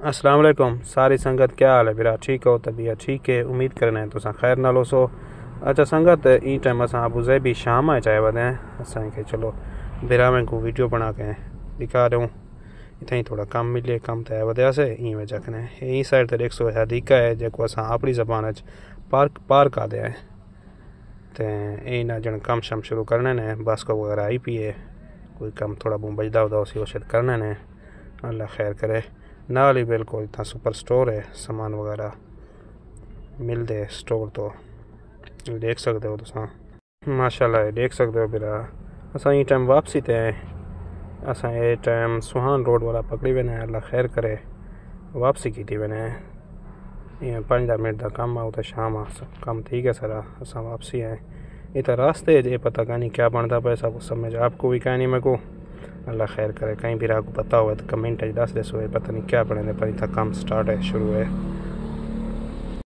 अस्सलाम वालेकुम सारी संगत, क्या हाल है बिरा? ठीक हो? तबीयत ठीक है? उम्मीद करना है तुसा खैर नालो सो। अच्छा संगत, ई टाइम असां अबू ज़ैबी शाम आ चाहे वदें असां के चलो बिरा में को वीडियो बना के दिखा दूँ। इतना ही थोड़ा कम मिले, कम तो वजह से ई में जखने ई साइड तो 100 हदीका है जो असां अपनी ज़बान पार्क आदे है। तो यही ना जन कम शम शुरू करने ने, बस को वगैरह आई पी है, कोई कम थोड़ा बहुत बजदा उदा उसी वो करने ने, अल्लाह खैर करे। नाल ही बिल्कुल इतना सुपर स्टोर है, सामान वगैरह मिलते स्टोर तो देख सकते हो तुम माशाल्लाह देख सकते हो। बिरा असां ये टाइम वापसी ते असां ये टाइम सुहान रोड वाला पकड़ी वेने, अल्लाह खैर करे वापसी की थी वेने। ये 5 मिनट का कम आओ तो शाम आ कम ठीक है सारा असां वापसी आए। इतना रास्ते ये पता नहीं क्या बनता पैसा कुछ समझ आपको भी कहीं नहीं मेरे को, अल्लाह खैर करे। कहीं भी को पता हुआ तो कमेंट दस दसो, पता नहीं क्या बने पर इतना काम स्टार्ट है शुरू है।